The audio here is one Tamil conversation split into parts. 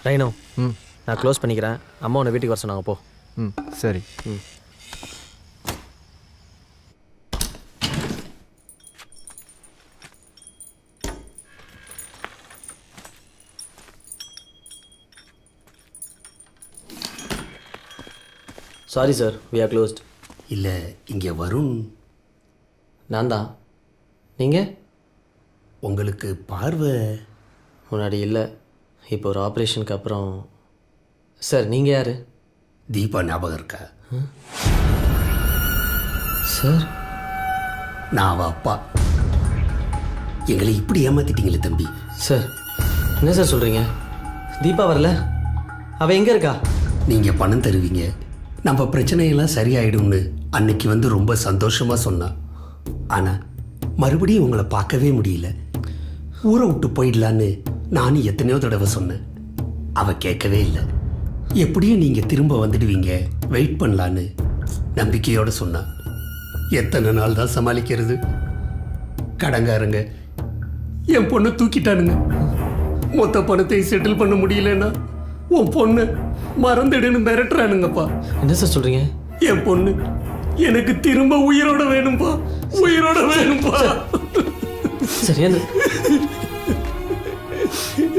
ரைனோ, நான் க்ளோஸ் பண்ணிக்கிறேன். அம்மா உன்னை வீட்டுக்கு வர சொன்னாங்க, போ. சரி. Sorry sir, we are closed. இல்லை, இங்கே வருண். நான் தான். நீங்கள்? உங்களுக்கு பார்வை முன்னாடி இல்லை, இப்போ ஒரு ஆப்ரேஷனுக்கு அப்புறம். சார், நீங்கள் யார்? தீபா ஞாபகம் இருக்கா? சார், நான் அவள் அப்பா. எங்களை இப்படி ஏமாத்திட்டீங்களே தம்பி. சார், என்ன சார் சொல்கிறீங்க? தீபா வரல? அவள் எங்கே இருக்கா? நீங்கள் பணம் தருவீங்க, நம்ம பிரச்சனையெல்லாம் சரியாயிடும்னு அன்னைக்கு வந்து ரொம்ப சந்தோஷமாக சொன்னான். ஆனால் மறுபடியும் உங்களை பார்க்கவே முடியல. ஊரை விட்டு போயிடலான்னு நானும் எத்தனையோ தடவை சொன்னேன். அவள் கேட்கவே இல்லை. எப்படியும் நீங்கள் திரும்ப வந்துடுவீங்க, வெயிட் பண்ணலான்னு நம்பிக்கையோடு சொன்னான். எத்தனை நாள் தான் சமாளிக்கிறது? கடங்காரங்க என் பொண்ணை தூக்கிட்டானுங்க. மொத்த பணத்தை செட்டில் பண்ண முடியலன்னா உன் பொண்ணு மறந்துடுன்னு மிரட்டுறானுங்கப்பா. என்ன சார் சொல்கிறீங்க? என் பொண்ணு எனக்கு திரும்ப உயிரோட வேணும்பா, உயிரோட வேணும்பா. சரி,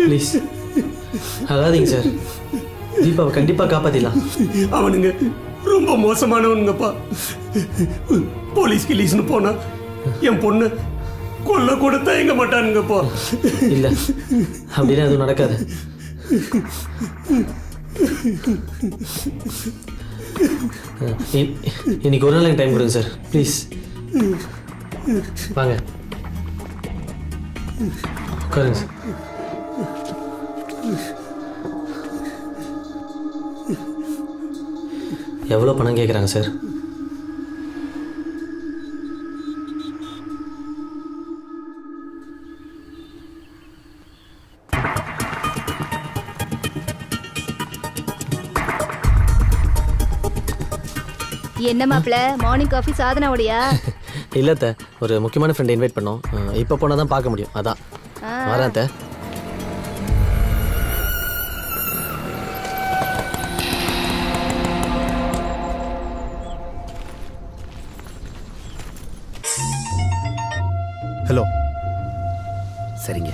ப்ளீஸ் அழாதீங்க சார். தீபாவை கண்டிப்பாக காப்பாற்றிடலாம். அவனுங்க ரொம்ப மோசமானவனுங்கப்பா. போலீஸ் கிலீஸ்னு போனா என் பொண்ணு கொல்ல கூட தயங்க மாட்டானுங்கப்பா. இல்லை, அப்படின்னா எதுவும் நடக்காது. இன்னைக்கு ஒரு நாள் எனக்கு டைம் கொடுங்க சார், ப்ளீஸ். வாங்க, உட்காருங்க சார். எவ்வளோ பணம் கேட்குறாங்க சார்? என்ன மாப்பிள்ள, மார்னிங் காஃபி சாதனாவுடையா? இல்லை அத்தை, ஒரு முக்கியமான ஃப்ரெண்டை இன்வைட் பண்ணோம். இப்போ போனால் தான் பார்க்க முடியும், அதான் வரேன் அத்தை. ஹலோ. சரிங்க,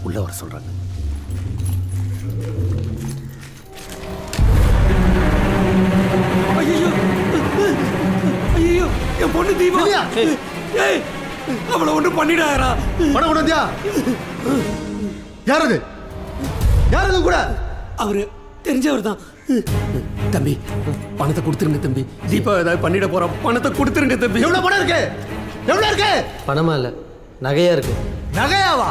உள்ள வர சொல்றாங்க. ஐயோ, என் பொண்ணு தீபா. ஏய், அவளை ஒன்றும் பண்ணிடாரா? பணம் கொண்டு வந்தியா? யார் அது? யார் அது கூட? அவரு தெரிஞ்சவர் தான். தம்பி, பணத்தை கொடுத்துருங்க தம்பி. தீபா ஏதாவது பண்ணிட போறான், பணத்தை கொடுத்துருங்க தம்பி. எவ்வளவு பணம் இருக்கு? எவ்வளவு இருக்கு? பணமா இல்லை, நகையா இருக்கு. நகையாவா?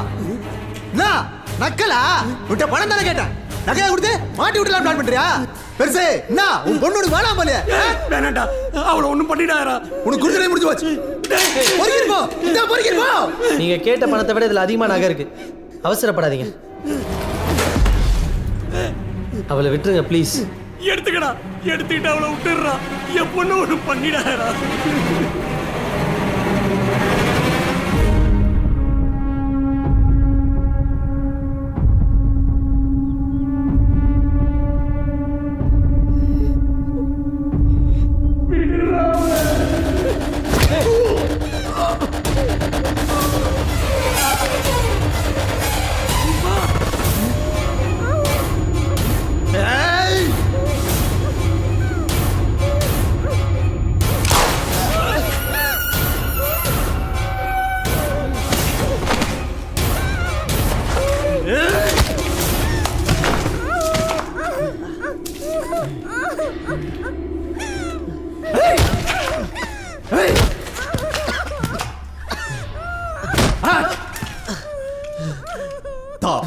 நக்கலா? விட்ட பணம் தானே கேட்டேன். நகையா கொடுத்து மாட்டி விட்டுலாம் பிளான் பண்றியா? பெருசே, என்ன உன் பொண்ணு வேணாம் போல? வேணாண்டா, அவளை ஒன்றும் பண்ணிடாரா? உனக்கு கொடுத்துறே முடிஞ்சு போச்சு. நீங்க கேட்ட பணத்தை விட இதுல அதிகமா நகை இருக்கு. அவசரப்படாதீங்க, அவளை விட்டுருங்க ப்ளீஸ். எடுத்துக்கடா, எடுத்துக்கிட்டு அவளை விட்டுடுறா. என் பொண்ணு ஒன்றும் பண்ணிடாரா?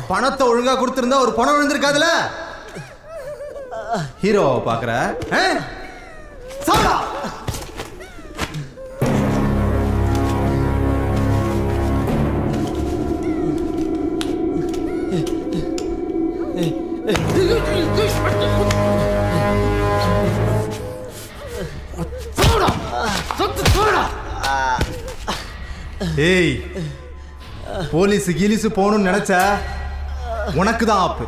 பணத்தை ஒழுங்கா கொடுத்திருந்தா ஒரு பணம் விழுந்திருக்காதுல. ஹீரோவை பாக்குற? சாவடா. ஏய், போலீஸ் கீலிஸ் போகணும்னு நினைச்ச உனக்கு தான் ஆப்பு.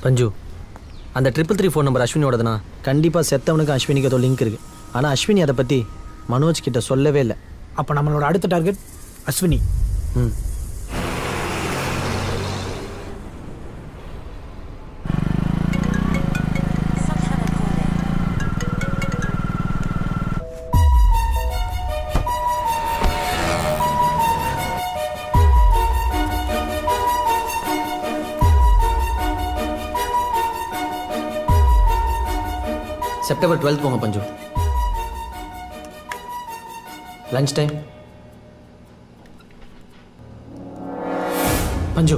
பஞ்சு, அந்த 333 ஃபோன் நம்பர் அஸ்வினியோடதுனா கண்டிப்பாக செத்தவனுக்கு அஸ்வினிக்கு ஏதோ லிங்க் இருக்குது. ஆனால் அஸ்வினி அதை பற்றி மனோஜ் கிட்ட சொல்லவே இல்லை. அப்போ நம்மளோட அடுத்த டார்கெட் அஸ்வினி. ம். செப்டம்பர் 12 போங்க பஞ்சு. Lunch time. பஞ்சு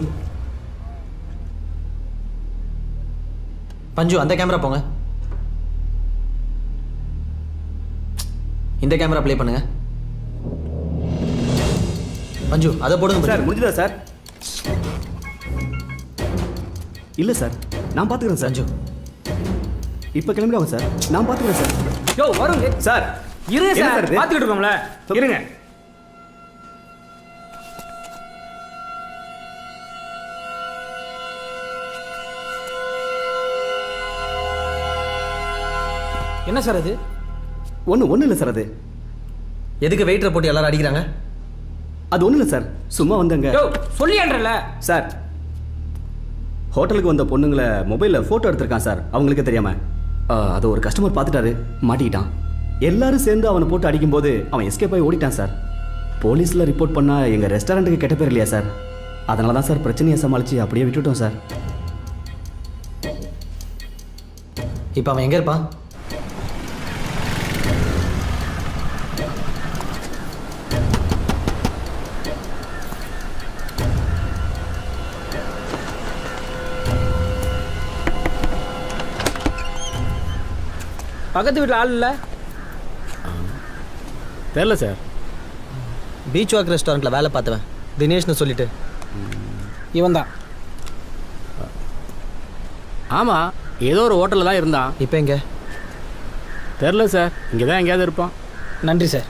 பஞ்சு அந்த கேமரா போங்க. இந்த கேமரா ப்ளே பண்ணுங்க. பஞ்சு அதை போடுங்க சார். முடிஞ்சதா சார்? இல்லை சார், நான் பார்த்துக்கிறேன் சார். பஞ்சு இப்போ கிளம்பிடுவாங்க சார், நான் பார்த்துக்கிறேன் சார். யோ வருங்க சார் இருங்க என்ன சார், இது? பார்த்துக்கிட்டு இருக்கோம்ல, இருங்க. என்ன சார் அது? ஒன்றும் இல்லை சார். அது எதுக்கு வெயிட்டரை போட்டு எல்லாரும் அடிக்கிறாங்க? அது ஒன்றும் இல்லை சார், சும்மா வந்தங்க. யோ சொல்லியான்றல சார், ஹோட்டலுக்கு வந்த பொண்ணுங்களை மொபைலில் ஃபோட்டோ எடுத்திருக்கான் சார், அவங்களுக்கு தெரியாமல். அதை ஒரு கஸ்டமர் பார்த்துட்டாரு, மாட்டிக்கிட்டான். எல்லாரும் சேர்ந்து அவனை போட்டு அடிக்கும்போது அவன் எஸ்கேப் ஆகி ஓடிட்டான் சார். போலீஸில் ரிப்போர்ட் பண்ணால் எங்கள் ரெஸ்டாரண்ட்டுக்கு கெட்ட பேர் இல்லையா சார்? அதனால தான் சார் பிரச்சனையை சமாளித்து அப்படியே விட்டுட்டோம் சார். இப்போ அவன் எங்கே இருப்பான்? பக்கத்து வீட்டில் ஆள் இல்லை. தெரில சார். பீச் வாக் ரெஸ்டாரண்ட்டில் வேலை பார்த்தவன் தினேஷ்னு சொல்லிட்டு. இவன் தான். ஆமாம், ஏதோ ஒரு ஹோட்டலில் தான் இருந்தான். இப்போ எங்கே? தெரில சார், இங்கே தான் எங்கேயாவது இருப்பான். நன்றி சார்.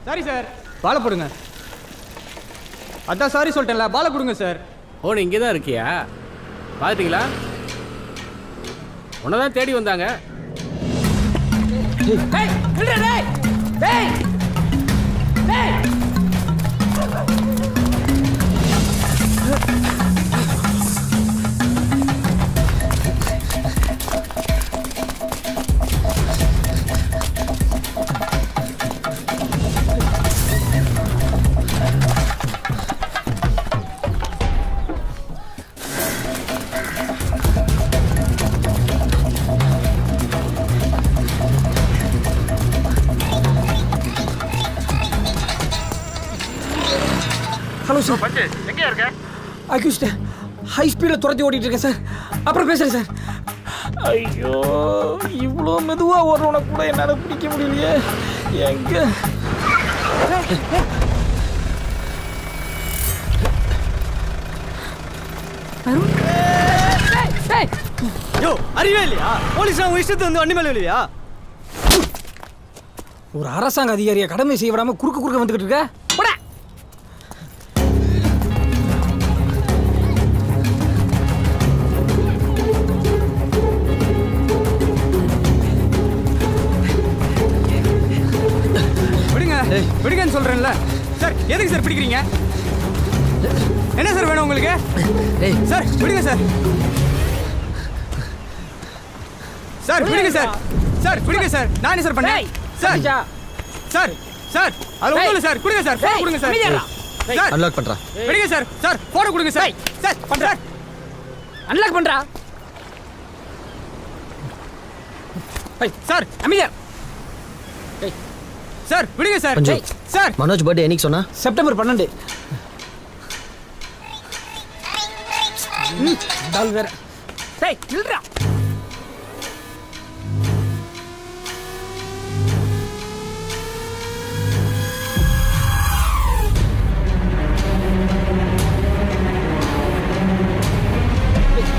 சாரி சார், பாலை போடுங்க. அதான் சாரி சொல்லிட்டேன்ல, பாலை கொடுங்க சார். ஓ, நீ இங்கே தான் இருக்கியா? பார்த்துட்டீங்களா? உன்னை தான் தேடி வந்தாங்க. Hello sir. எங்கே இருக்க? அக்யூஸ்ட் ஹை ஸ்பீடில் துரத்தி ஓடிட்டு இருக்கேன் சார். அப்புறம் பேசுகிறேன் சார். ஐயோ, இவ்வளோ மெதுவாக ஓடுறவனை கூட என்னால் பிடிக்க முடியலையே. எங்கே? யோ, அறிவே இல்லையா? போலீஸ் உங்க இஷ்டத்துக்கு வந்து வண்டி மேலே இல்லையா? ஒரு அரசாங்க அதிகாரியை கடமை செய்ய விடாம குறுக்க வந்துகிட்டு இருக்க. போடா. விடுங்க, விடுங்கன்னு சொல்றேன்ல சார். எதுக்கு சார் பிடிக்கிறீங்க? என்ன சார் வேணும் உங்களுக்கு? சார் விடுங்க சார். சார் விடுங்க சார். சார் விடுங்க சார். நான் என்ன சார் பண்ணேன்? சார் சார் சார் அது ஒன்றும் இல்லை சார். கொடுங்க சார், போன் கொடுங்க சார். சார் அன்லாக் பண்ணுறா. விடுங்க சார். சார் போனை கொடுங்க சார். சார் பண்ணுறார். அன்லாக் பண்றா. சார் அமைதியா. சார் விடுங்க சார். பஞ்சு. சார் மனோஜ் பர்த்டே என்னைக்கு சொன்னா? செப்டம்பர் 12. டால் வேற. டேய் நில்றா.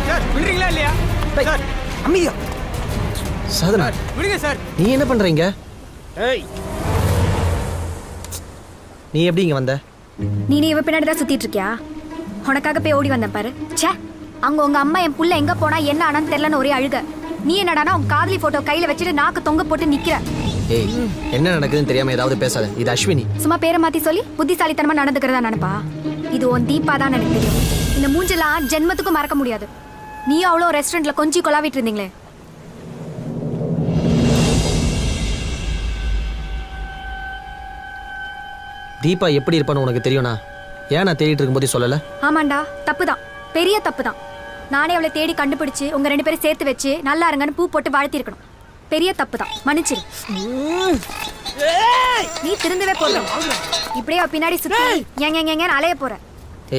சார் விடுறீங்களா இல்லையா? சார் அமைதியா. சாதனா, விடுங்க சார். நீ என்ன பண்றீங்க? ஏய் நீ எப்படி இங்க வந்த? நீ இவ பின்னாடி தான் சுத்திட்டு இருக்கியா? உனக்காக போய் ஓடி வந்தேன் பாரு. ச்சே, அங்க உங்க அம்மா என் புள்ள எங்க போனா என்ன ஆனான்னு தெரியலன்னு ஒரே அழுக. நீ என்னடானா உன் காதலி போட்டோ கையில வச்சுட்டு நாக்கு தொங்க போட்டு நிக்கிற. ஏய், என்ன நடக்குதுன்னு தெரியாம ஏதாவது பேசாத. இது அஸ்வினி. சும்மா பேரை மாத்தி சொல்லி புத்திசாலித்தனமா நடந்துக்கிறதா நினைப்பா? இது உன் தீபா தான் எனக்கு தெரியும். இந்த மூஞ்செல்லாம் ஜென்மத்துக்கும் மறக்க முடியாது. நீயும் அவ்வளோ ரெஸ்டாரண்ட்ல கொஞ்சம் கொலாவிட்டு இருந்தீங்களே. தீபா எப்படி இருப்பான்னு உனக்கு தெரியும்னா ஏன் நான் தேடிட்டு இருக்கும்போதே சொல்லல? ஆமாண்டா, தப்பு தான், பெரிய தப்பு தான். நானே அவளை தேடி கண்டுபிடிச்சு உங்க 2 பேரும் சேர்த்து வச்சு நல்லா இருங்கன்னு பூ போட்டு வாழ்த்திருக்கணும். பெரிய தப்பு தான், மன்னிச்சிரு. நீ திருந்தவே போற. இப்படியே அவ பின்னாடி சுத்தி எங்க அலைய போற.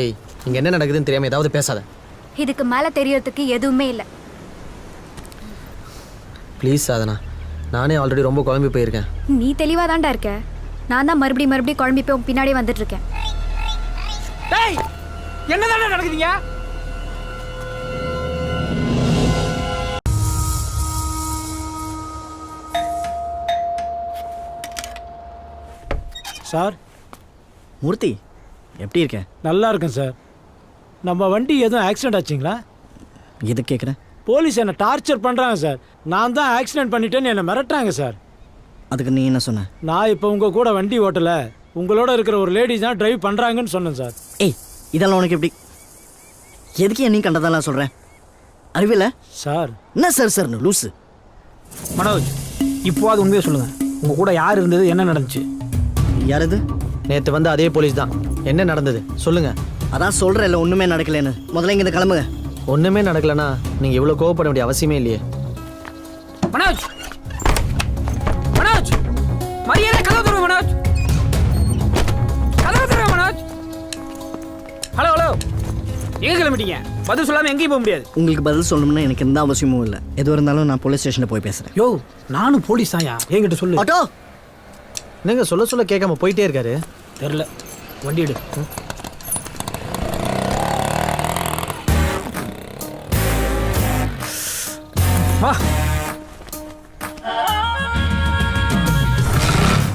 ஏய், இங்க என்ன நடக்குதுன்னு தெரியாம ஏதாவது பேசாத. இதுக்கு மேல தெரியறதுக்கு எதுவுமே இல்லை. ப்ளீஸ் சாதனா, நானே ஆல்ரெடி ரொம்ப குழம்பி போயிருக்கேன். நீ தெளிவா தான்டா இருக்க. நான் தான் மறுபடியும் குழம்பி போய் உன் பின்னாடியே வந்துட்டு இருக்கேன். டேய் என்னதானே நடக்குதுங்க? சார். மூர்த்தி எப்படி இருக்க? நல்லா இருக்கேன் சார். நம்ம வண்டி எதுவும் ஆக்சிடென்ட் ஆச்சுங்களா? எது கேட்குறேன்? போலீஸ் என்னை டார்ச்சர் பண்ணுறாங்க சார். நான் தான் ஆக்சிடென்ட் பண்ணிட்டேன்னு என்னை மிரட்டுறாங்க சார். அதுக்கு நீ என்ன சொன்ன? நான் இப்போ உங்கள் கூட வண்டி ஓட்டலை, உங்களோட இருக்கிற ஒரு லேடிஸ் தான் டிரைவ் பண்ணுறாங்கன்னு சொன்னேன் சார். ஏய், இதெல்லாம் உனக்கு எப்படி? எதுக்கு நீ கண்டதெல்லாம் சொல்கிறேன்? அறிவில்ல சார். என்ன சார் சார் லூஸு? மனோஜ், இப்போ அது உண்மையை சொல்லுங்க. உங்க கூட யார் இருந்தது, என்ன நடந்துச்சு? யார் இது? நேற்று வந்து அதே போலீஸ் தான். என்ன நடந்தது சொல்லுங்க. அதான் சொல்கிறேன் இல்லை ஒன்றுமே நடக்கலைன்னு. முதல்ல இங்கே கிளம்புங்க. ஒன்றுமே நடக்கலன்னா நீங்கள் இவ்வளோ கோவப்பட வேண்டிய அவசியமே இல்லையே. மனோஜ், மனோஜ், மரியாதை கதவு தருவ மனோஜ். கதவு தருவ மனோஜ். ஹலோ ஹலோ, எங்கே கிளம்பிட்டீங்க? பதில் சொல்லாமல் எங்கேயும் போக முடியாது. உங்களுக்கு பதில் சொல்லணும்னா எனக்கு எந்த அவசியமும் இல்லை. எது இருந்தாலும் நான் போலீஸ் ஸ்டேஷனில் போய் பேசுகிறேன். யோ, நானும் போலீஸ் தான்யா, என்கிட்ட சொல்லு. ஆட்டோ நீங்கள் சொல்ல கேட்காம போயிட்டே இருக்காரு. தெரில, வண்டி எடு. வா.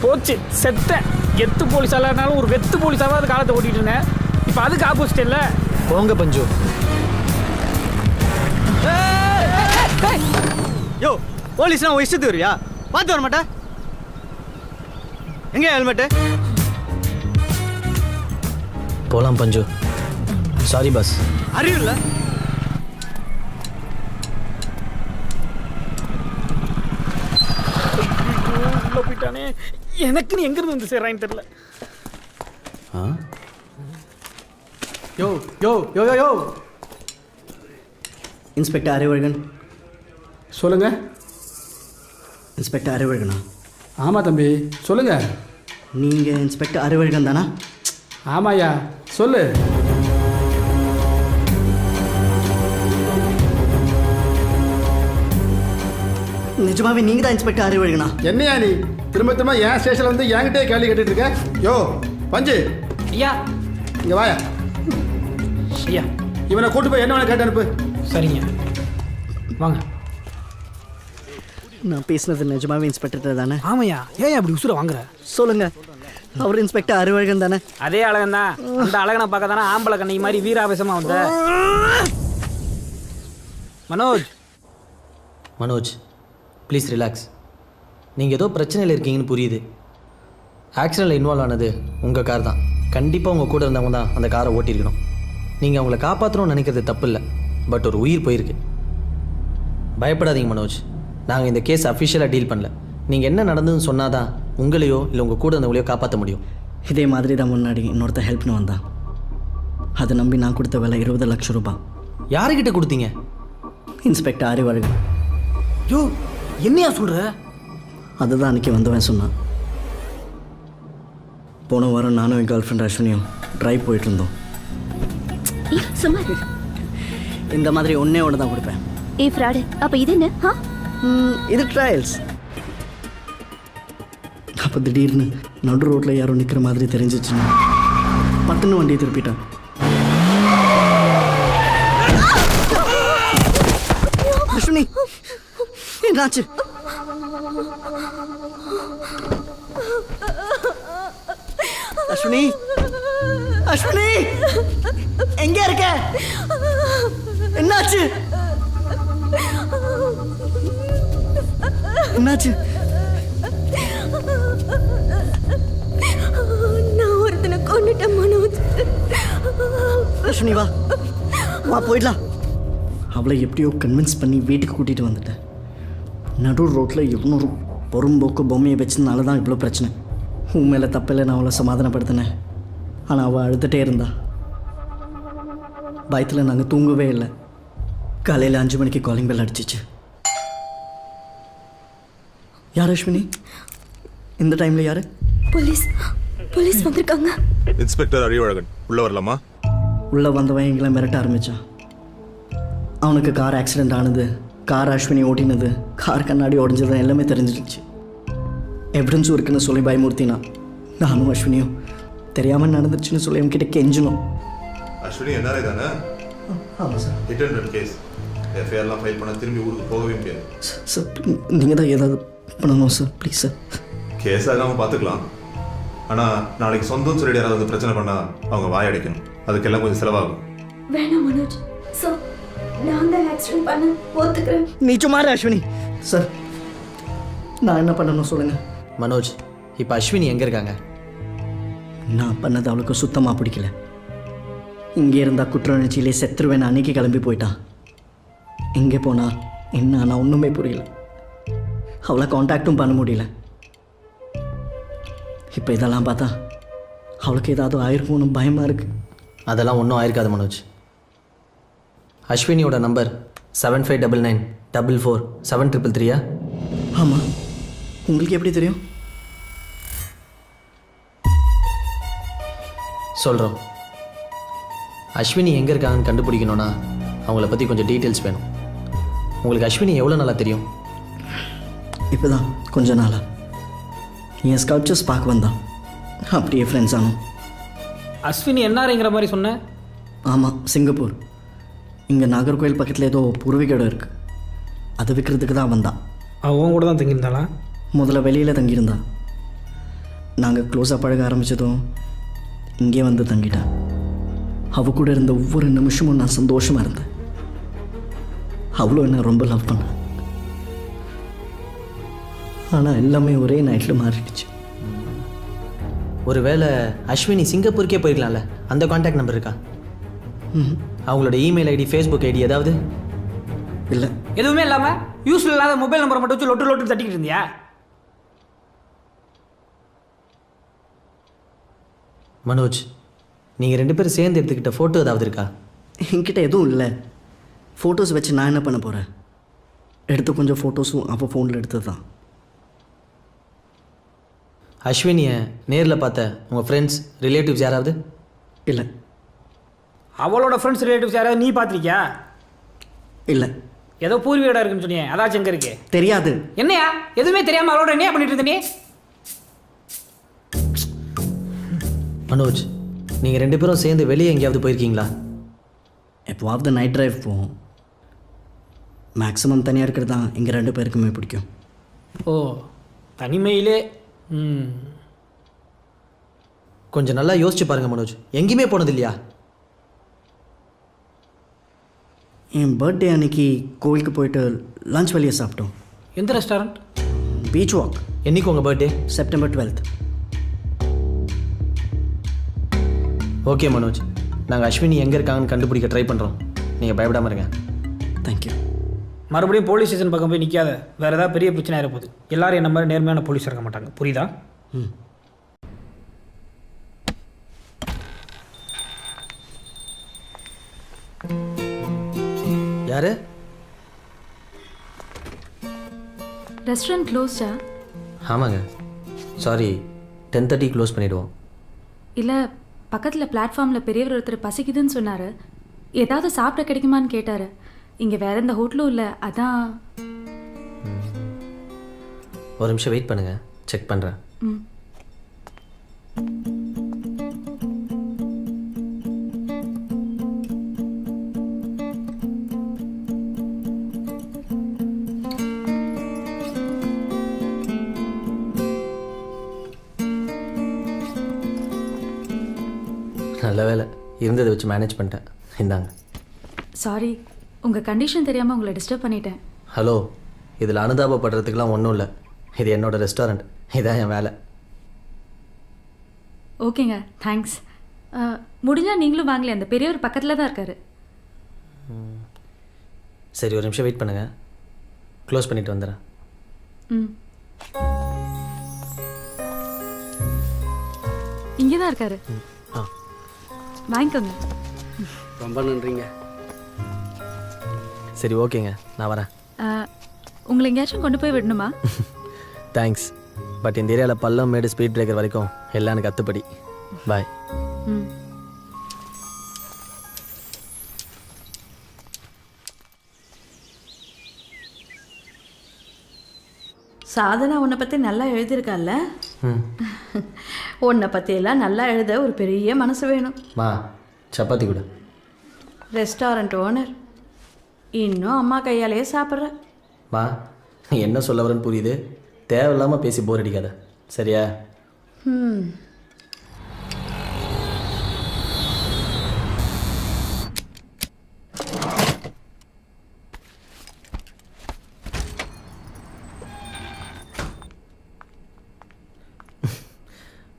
போச்சு, செத்த. எத்து போலீஸால இருந்தாலும் ஒரு வெத்து போலீஸாவது அது காலத்தை ஓட்டிட்டு இருந்தேன். இப்போ அதுக்கு ஆப்போசிட் இல்லை. போங்க பஞ்சு. யோ, போலீஸ்லாம் உன் இஷ்டத்துக்கு வருவியா? பார்த்து வர மாட்டேன். எங்கே ஹெல்மெட்டு? போகலாம் பஞ்சு. Sorry boss. அறிவு இல்லை. போயிட்டானே, எனக்கு நீ எங்கிருந்து வந்து சேர்றான்னு தெரியல. யோ யோ யோ யோ யோ இன்ஸ்பெக்டர் அறிவழகன். சொல்லுங்கள். இன்ஸ்பெக்டர் அறிவழகனா? ஆமாம் தம்பி, சொல்லுங்கள். நீங்கள் இன்ஸ்பெக்டர் அறிவழகன் தானா? ஆமாய்யா, சொல்லு. நிஜமாவே நீங்கள் தான் இன்ஸ்பெக்டர் அறிவழகனா? என்னையா நீ திரும்ப என் ஸ்டேஷன்ல வந்து என்கிட்டே கேள்வி கேட்டுட்டு இருக்க? யோ பஞ்சு, ஐயா, இங்க வாயா. ஐயா, இவனை கூட்டு போய் என்ன வேணா கேட்டு அனுப்பு. சரிங்க, வாங்க. நான் பேசினது நிஜமாவே இன்ஸ்பெக்டர் தானே? ஆமையா, ஏன் அப்படி உசுர வாங்குற? சொல்லுங்க, அவர் இன்ஸ்பெக்டர் அறிவழகன் தானே? அதே அழகன் தான். அந்த அழகனை பார்க்க தானே ஆம்பளை கண்ணி மாதிரி வீராவேசமா வந்த. Manoj, Manoj please relax. நீங்கள் ஏதோ பிரச்சனையில் இருக்கீங்கன்னு புரியுது. ஆக்சிடெண்ட்டில் இன்வால்வ் ஆனது உங்கள் கார் தான். கண்டிப்பாக உங்கள் கூட இருந்தவங்க தான் அந்த காரை ஓட்டியிருக்கணும். நீங்கள் அவங்கள காப்பாற்றணும்னு நினைக்கிறது தப்பு இல்லை, பட் ஒரு உயிர் போயிருக்கு. பயப்படாதீங்க மனோஜ், நாங்கள் இந்த கேஸ் அஃபிஷியலாக டீல் பண்ணல. நீங்கள் என்ன நடந்ததுன்னு சொன்னால் தான் உங்களையோ இல்லை உங்கள் கூட இருந்தவங்களையோ காப்பாற்ற முடியும். இதே மாதிரி தான் முன்னாடி இன்னொருத்தர் ஹெல்ப்னு வந்தான். அதை நம்பி நான் கொடுத்த விலை 20 லட்சம் ரூபாய். யாருக்கிட்ட கொடுத்தீங்க? இன்ஸ்பெக்டர் அறிவழகன். யோ, என்னையா சொல்ற? அதுதான் அன்றைக்கி வந்தவன் சொன்னான். போன வாரம் நானும் என் கேர்ள் ஃப்ரெண்ட் அஸ்வினியும் ட்ரைவ் போயிட்டு இருந்தோம். சும்மா இந்த மாதிரி ஒன்றே ஒன்று தான் கொடுப்பேன். ஃப்ராடு. அப்போ இது என்ன? இது ட்ரையல்ஸ். அப்போ திடீர்னு நடு ரோட்டில் யாரும் நிற்கிற மாதிரி தெரிஞ்சிச்சுன்னா பட்டுன்னு வண்டியை திருப்பிட்டான். அஸ்வினி என்னாச்சு? அஸ்வினி, அஸ்வினி எங்க இருக்க? என்னாச்சு? என்னாச்சு? நான் ஒருத்தனை கொண்டுட்டேன் மனோஜ். அஸ்வினி வா வா போயிடலாம். அவளை எப்படியோ கன்வின்ஸ் பண்ணி வீட்டுக்கு கூட்டிகிட்டு வந்துட்டேன். நடு ரோட்டில் இவ்வளோ பொறும்போக்கு பொம்மையை வச்சதுனால தான் இவ்வளோ பிரச்சனை. உன் மேலே தப்பில்லை, நான் அவளை சமாதானப்படுத்தினேன். ஆனால் அவள் அழுதுகிட்டே இருந்தா. பயத்தில் நாங்கள் தூங்கவே இல்லை. காலையில் 5 மணிக்கு காலிங் பெல் அடிச்சிச்சு. யார் அஸ்வினி? இந்த டைமில் யார்? போலீஸ் வந்திருக்காங்க. இன்ஸ்பெக்டர் அறிவழகன், உள்ள வரலாமா? உள்ளே வந்தவன் எங்களை மிரட்ட ஆரம்பித்தான். அவனுக்கு கார் ஆக்சிடெண்ட் ஆனது, கார் அஸ்வினி ஓட்டினது, கார் கண்ணாடி உடஞ்சது எல்லாமே தெரிஞ்சிருச்சு. எவிடன்ஸும் இருக்குன்னு சொல்லி பயமுறுத்தினா. நானும் அஸ்வினியும் தெரியாமல் நடந்துச்சுன்னு சொல்லி அவன்கிட்ட கெஞ்சணும். அஸ்வினி என்ஆர்ஐ தானே? ஆமாம் sir. Hit and run case. எஃப்ஐஆர்லாம் ஃபைல் பண்ண திரும்பி ஊருக்கு போகவே முடியாது. சார் நீங்கள் தான் ஏதாவது பண்ணணும் சார், ப்ளீஸ் சார். கேஸ் ஆகாமல் பார்த்துக்கலாம். ஆனால் நாளைக்கு சொந்தம் சொல்லிட்டு யாராவது வந்து பிரச்சனை பண்ணால் அவங்க வாய் அடைக்கணும். அதுக்கெல்லாம் கொஞ்சம் செலவாகும். வேணாம் மனோஜ். நான் தான் ஆக்சிடென்ட் பண்ண ஒத்துக்கிறேன். நீ சும்மா இரு அஸ்வினி. சார் நான் என்ன பண்ணணும் சொல்லுங்கள். மனோஜ், இப்போ அஸ்வினி எங்கே இருக்காங்க? நான் பண்ணது அவளுக்கு சுத்தமாக பிடிக்கல. இங்கே இருந்தால் குற்றவுணர்ச்சியிலே செத்துருவேன் அன்னைக்கு கிளம்பி போயிட்டான். எங்கே போனா என்ன நான் ஒன்றுமே புரியல. அவளை காண்டாக்டும் பண்ண முடியல. இப்போ இதெல்லாம் பார்த்தா அவளுக்கு ஏதாவது ஆயிருக்கும்னு பயமாக இருக்குது. அதெல்லாம் ஒன்றும் ஆயிருக்காது மனோஜ். அஸ்வினியோட நம்பர் 7599444733. ஆமாம். உங்களுக்கு எப்படி தெரியும்? சொல்கிறோம். அஸ்வினி எங்கே இருக்காங்கன்னு கண்டுபிடிக்கணும்னா அவங்கள பற்றி கொஞ்சம் டீட்டெயில்ஸ் வேணும். உங்களுக்கு அஸ்வினி எவ்வளோ நாளாக தெரியும்? இப்போ தான் கொஞ்ச நாளாக என் ஸ்கல்ப்சர்ஸ் பார்க்க வந்தான். அப்படியே ஃப்ரெண்ட்ஸ் ஆனோம். அஸ்வினி என்னாருங்கிற மாதிரி சொன்னேன். ஆமாம், சிங்கப்பூர். இங்கே நாகர்கோயில் பக்கத்தில் ஏதோ பூர்வீக இடம் இருக்குது. அதை விற்கிறதுக்கு தான் வந்தான். அவன் கூட தான் தங்கியிருந்தாளா? முதல்ல வெளியில் தங்கியிருந்தான். நாங்கள் க்ளோஸாக பழக ஆரம்பித்ததும் இங்கே வந்து தங்கிட்டான். அவ கூட இருந்த ஒவ்வொரு நிமிஷமும் நான் சந்தோஷமாக இருந்தேன். அவ்வளோ என்ன ரொம்ப லவ் பண்ணேன். ஆனால் எல்லாமே ஒரே நைட்டில் மாறிடுச்சு. ஒருவேளை அஸ்வினி சிங்கப்பூருக்கே போயிருக்கலாம்ல? அந்த காண்டாக்ட் நம்பர் இருக்கா? அவங்களோட இமெயில் ஐடி, ஃபேஸ்புக் ஐடி ஏதாவது? இல்லை. எதுவுமே இல்லாமல் யூஸ்ஃபுல் இல்லாத மொபைல் நம்பரை மட்டும் வச்சு லொட்டு தட்டிக்கிட்டு இருந்தியா? மனோஜ், நீங்கள் 2 பேரும் சேர்ந்து எடுத்துக்கிட்ட ஃபோட்டோ ஏதாவது இருக்கா? என்கிட்ட எதுவும் இல்லை. ஃபோட்டோஸ் வச்சு நான் என்ன பண்ண போகிறேன்? எடுத்த கொஞ்சம் ஃபோட்டோஸும் அப்போ ஃபோனில் எடுத்தது தான். அஸ்வினியை நேரில் பார்த்த உங்கள் ஃப்ரெண்ட்ஸ், ரிலேட்டிவ்ஸ் யாராவது? இல்லை. அவளோட ஃப்ரெண்ட்ஸ், ரிலேட்டிவ்ஸ் யாராவது நீ பார்த்துருக்கியா? இல்லை. ஏதோ பூர்வீடு இருக்குன்னு சொன்னியே, அதாச்சும் எங்கே இருக்கு? தெரியாது. என்னையா எதுவுமே தெரியாமல் அவளோட என்ன பண்ணிட்டு இருந்த நீ? மனோஜ், நீங்கள் 2 பேரும் சேர்ந்து வெளியே எங்கேயாவது போயிருக்கீங்களா? எப்போவாவது நைட் ட்ரைவ் போவோம். மேக்ஸிமம் தனியாக இருக்கிறது தான் எங்கள் 2 பேருக்குமே பிடிக்கும். ஓ, தனிமையிலே. கொஞ்சம் நல்லா யோசிச்சு பாருங்கள் மனோஜ். எங்கேயுமே போனது இல்லையா? என் பர்த்டே அன்னைக்கு கோவிலுக்கு போயிட்டு லஞ்ச் வெளியே சாப்பிட்டோம். எந்த ரெஸ்டாரண்ட்? Beach walk. என்னைக்கு உங்கள் birthday? September 12th. Okay Manoj, நாங்கள் அஸ்வினி எங்கே இருக்காங்கன்னு கண்டுபிடிக்க ட்ரை பண்ணுறோம். நீங்கள் பயப்படாமல் இருங்க. தேங்க்யூ. மறுபடியும் போலீஸ் ஸ்டேஷன் பக்கம் போய் நிற்காத. வேறு ஏதாவது பெரிய பிரச்சனை ஆகிருப்போகுது. எல்லாரும் என்ன மாதிரி நேர்மையான போலீஸ் இருக்க மாட்டாங்க, புரியுதா? யாரு? ரெஸ்டாரண்ட் க்ளோஸ்டா? ஆமாங்க, சாரி, 10:30 க்ளோஸ் பண்ணிவிடுவோம். இல்லை, பக்கத்தில் பிளாட்ஃபார்மில் பெரியவர் ஒருத்தர் பசிக்குதுன்னு சொன்னார். ஏதாவது சாப்பிட கிடைக்குமான்னு கேட்டார். இங்கே வேற எந்த ஹோட்டலும் இல்லை, அதான். ஒரு நிமிஷம் வெயிட் பண்ணுங்கள், செக் பண்ணுறேன். ம். நல்ல வேலை, இருந்ததை வச்சு மேனேஜ் பண்ணிட்டேன். இந்தாங்க. சாரி, உங்கள் கண்டிஷன் தெரியாமல் உங்களை டிஸ்டர்ப் பண்ணிட்டேன். ஹலோ, இதில் அனுதாபப்படுறதுக்கெலாம் ஒன்றும் இல்லை. இது என்னோடய ரெஸ்டாரண்ட், இதான் என் வேலை. ஓகேங்க, தேங்க்ஸ். முடிஞ்சால் நீங்களும் வாங்கல, அந்த பெரியவர் பக்கத்தில் தான் இருக்கார். சரி, ஒரு நிமிஷம் வெயிட் பண்ணுங்கள், க்ளோஸ் பண்ணிவிட்டு வந்துடுறேன். ம். இங்கே தான் இருக்காரு. ஆ, வாங்கிக்கோங்க. ரொம்ப நன்றிங்க. சரி, ஓகேங்க, நான் வரேன். உங்களை எங்கேயாச்சும் கொண்டு போய் விடணுமா? தேங்க்ஸ், பட் இந்த ஏரியாவில் பள்ளம் மேடு ஸ்பீட் பிரேக்கர் வரைக்கும் எல்லாம் எனக்கு அத்துப்படி. பாய். ம். சாதனா உன்னை பற்றி நல்லா எழுதியிருக்கால. ம். உன்னை பற்றியெல்லாம் நல்லா எழுத ஒரு பெரிய மனசு வேணும். மா, சப்பாத்தி கூட. ரெஸ்டாரண்ட் ஓனர், இன்னும் அம்மா கையாலேயே சாப்பிட்ற. மா, நீ என்ன சொல்ல வரேன்னு புரியுது. தேவையில்லாமல் பேசி போர் அடிக்காத, சரியா? ம்.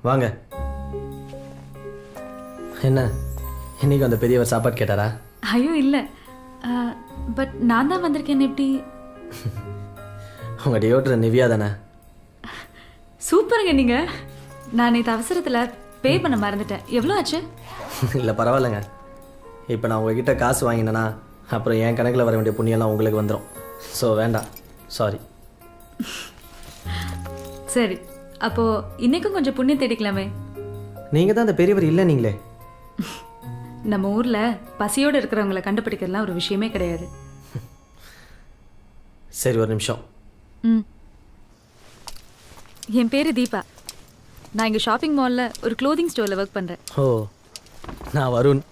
வாங்க. என்ன, இன்னைக்கு அந்த பெரியவர் சாப்பாடு கேட்டாரா? ஐயோ இல்லை, பட் நான் தான் வந்திருக்கேன். எப்படி? உங்கள் டியோட்டர் நிவ்யா தானே? சூப்பருங்க நீங்கள். நான் நேற்று அவசரத்தில் பே பண்ண மறந்துட்டேன். எவ்வளோ ஆச்சு? இல்லை, பரவாயில்லைங்க. இப்போ நான் உங்ககிட்ட காசு வாங்கினேன்னா அப்புறம் என் கணக்கில் வர வேண்டிய புண்ணியெல்லாம் உங்களுக்கு வந்துடும். ஸோ வேண்டாம், சாரி. சரி, அப்போது இன்றைக்கும் கொஞ்சம் புண்ணியம் தேடிக்கலாமே. நீங்கள் தான் அந்த பெரியவர் இல்லை நீங்களே. நம்ம ஊரில் பசியோடு இருக்கிறவங்களை கண்டுபிடிக்கிறதுலாம் ஒரு விஷயமே கிடையாது. சரி, ஒரு நிமிஷம். ம். என் பேர் தீபா. நான் இங்கே ஷாப்பிங் மாலில் ஒரு க்ளோதிங் ஸ்டோரில் ஒர்க் பண்ணுறேன். ஓ, நான் வருண்.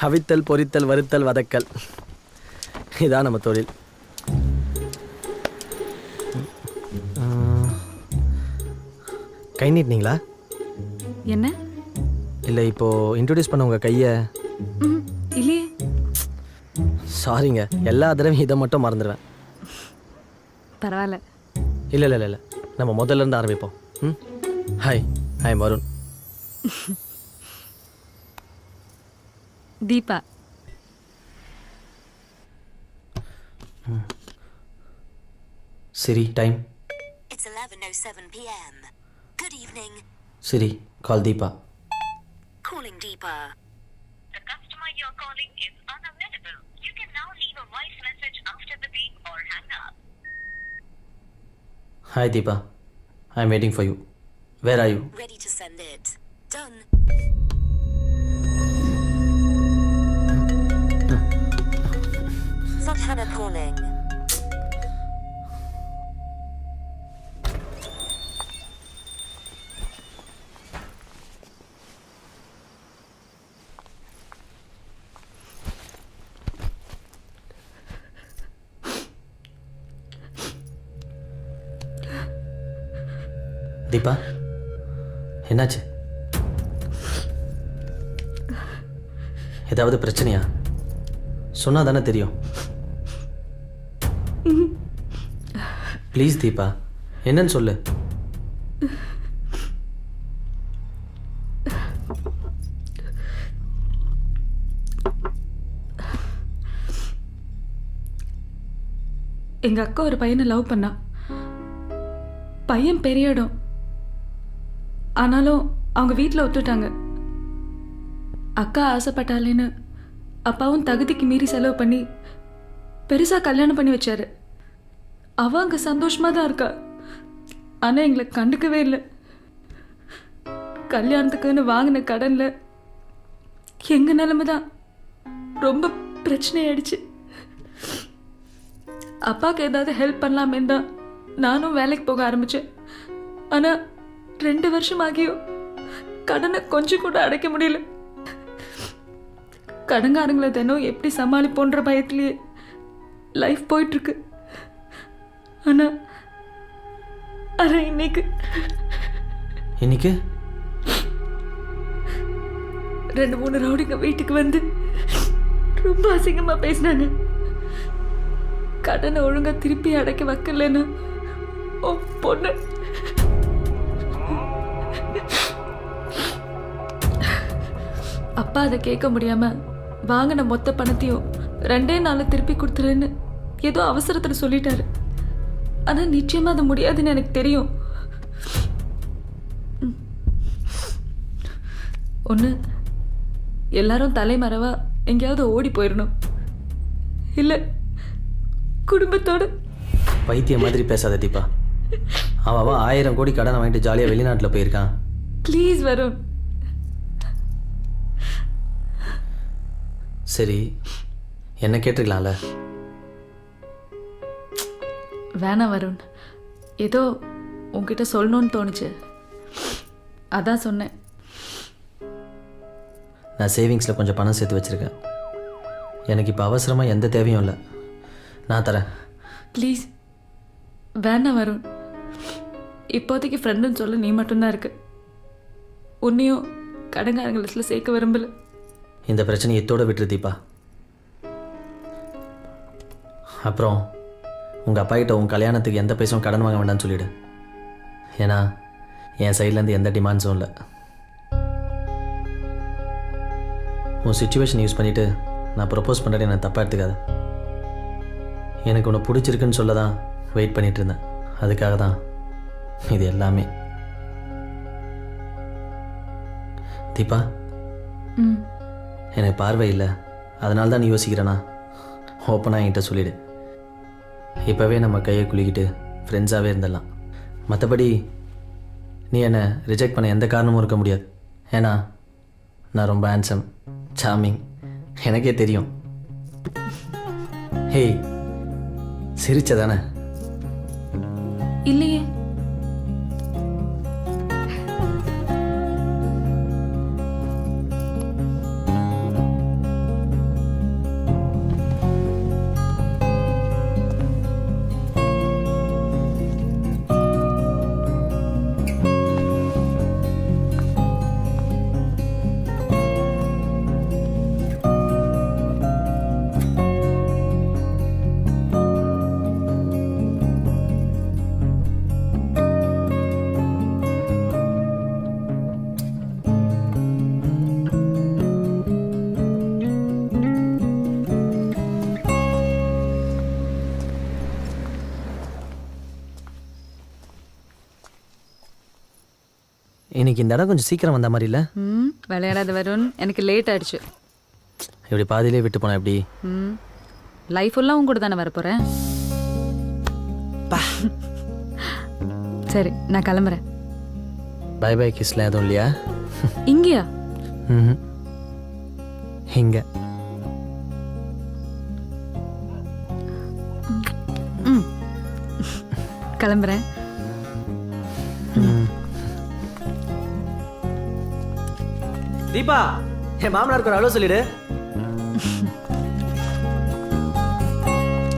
அவித்தல், பொரித்தல், வறுத்தல், வதக்கல், இதான் நம்ம தொழில். கை நீட்டினீங்களா? என்ன? இல்லை, இப்போது இன்ட்ரடியூஸ் பண்ண உங்கள் கையை. ம், இல்லையே. சாரிங்க, எல்லா தடவையும் இதை மட்டும் மறந்துடுவேன். பரவாயில்ல. இல்லை இல்லை இல்லை, நம்ம முதல்ல இருந்து ஆரம்பிப்போம். ம். Hi, hi Varun. Deepa. Siri, time. It's 11:07 p.m. Good evening. Siri, call Deepa. Calling Deepa. The customer you're calling is unavailable. You can now leave a voice message after the beep or hang up. Hi Deepa, I'm waiting for you. Where are you? Ready to send it. Done. Sultana calling. Deepa, என்னாச்சு? ஏதாவது பிரச்சனையா? சொன்னா தானே தெரியும். ப்ளீஸ் தீபா, என்னன்னு சொல்லு. எங்க அக்கா ஒரு பையனை லவ் பண்ணா. பையன் பெரிய இடம், ஆனாலும் அவங்க வீட்டில் ஒத்துட்டாங்க. அக்கா ஆசைப்பட்டாலேன்னு அப்பாவும் தகுதிக்கு மீறி செலவு பண்ணி பெருசாக கல்யாணம் பண்ணி வச்சாரு. அவ அங்கே சந்தோஷமாக தான் இருக்கா. ஆனால் எங்களை கண்டுக்கவே இல்லை. கல்யாணத்துக்குன்னு வாங்கின கடனில் எங்கள் நிலைமை தான் ரொம்ப பிரச்சனையாயிடுச்சு. அப்பாவுக்கு ஏதாவது ஹெல்ப் பண்ணலாமே தான் நானும் வேலைக்கு போக ஆரம்பித்தேன். ஆனால் 2 வருஷம் ஆகியும் கடனை கொஞ்சம் கூட அடைக்க முடியல. கடங்காரங்களை தினம் எப்படி சமாளிப்போன்ற பயத்திலேயே லைஃப் போயிட்டுருக்கு. ஆனால் இன்னைக்கு 2-3 ரவுடிங்க வீட்டுக்கு வந்து ரொம்ப அசிங்கமாக பேசினாங்க. கடனை ஒழுங்கா திருப்பி அடைக்க வைக்கலன்னா பொண்ணு அப்பா அதை கேட்க முடியாம வாங்கின மொத்த பணத்தையும் 2 நாள்ல திருப்பி கொடுத்துருன்னு ஏதோ அவசரத்தில் சொல்லிட்டாரு. ஆனா நிச்சயமா அது முடியாதுன்னு எனக்கு தெரியும். ஒன்று எல்லாரும் தலைமறைவா எங்கேயாவது ஓடி போயிடணும், இல்லை குடும்பத்தோடு. பைத்திய மாதிரி பேசாத தீபா. அவன் 1000 கோடி கடனை வாங்கிட்டு ஜாலியாக வெளிநாட்டில் போயிருக்கான். ப்ளீஸ் வருண். சரி, என்ன கேட்டுருக்கலாம்ல? வேணாம் வருண், ஏதோ உன்கிட்ட சொல்லணும்னு தோணுச்சு, அதான் சொன்னேன். நான் சேவிங்ஸில் கொஞ்சம் பணம் சேர்த்து வச்சுருக்கேன். எனக்கு இப்போ அவசரமாக எந்த தேவையும் இல்லை. நான் தரேன். ப்ளீஸ் வேணாம் வருண். இப்போதைக்கு ஃப்ரெண்டுன்னு சொல்ல நீ மட்டும்தான் இருக்கு. உன்னையும் கடங்காரங்க லிஸ்ட்டில் சேர்க்க விரும்பல. இந்த பிரச்சனையை எத்தோடு விட்டுரு தீபா. அப்புறம் உங்கள் அப்பா கிட்ட உன் கல்யாணத்துக்கு எந்த பைசாவும் கடன் வாங்க வேண்டாம்னு சொல்லிவிடு. ஏன்னா என் சைட்லேருந்து எந்த டிமாண்ட்ஸும் இல்லை. உன் சுச்சுவேஷன் யூஸ் பண்ணிவிட்டு நான் ப்ரப்போஸ் பண்ணுறேன், எனக்கு தப்பாக எடுத்துக்காத. எனக்கு உன்னை பிடிச்சிருக்குன்னு சொல்ல தான் வெயிட் பண்ணிகிட்டு இருந்தேன். அதுக்காக தான் இது எல்லாமே. தீபா, எனக்கு பார்வை இல்லை, அதனால தான் நீ யோசிக்கிறேனா? ஓப்பனாக என்கிட்ட சொல்லிவிடு. இப்போவே நம்ம கையை குலுக்கிட்டு ஃப்ரெண்ட்ஸாகவே இருந்துடலாம். மற்றபடி நீ என்னை ரிஜெக்ட் பண்ண எந்த காரணமும் இருக்க முடியாது. ஏன்னா நான் ரொம்ப ஹேண்ட்ஸம், சார்மிங், எனக்கே தெரியும். ஹேய், சிரிச்சதானே? இல்லையே. இன்னைக்கு இந்த இடம் கொஞ்சம் சீக்கிரம் வந்த மாதிரி இல்லை? விளையாடாத வருண், எனக்கு லேட் ஆயிடுச்சு. இப்படி பாதியிலே விட்டு போனேன் எப்படி? லைஃப் ஃபுல்லாக உங்க கூட தானே வரப்போகிறேன். சரி, நான் கிளம்புறேன். பை பை கிஸ்லாம் எதுவும் இல்லையா? இங்கேயா? இங்கே. கிளம்புறேன். தீபா, என் மாமனாருக்கு ஒரு அளவு சொல்லிடு.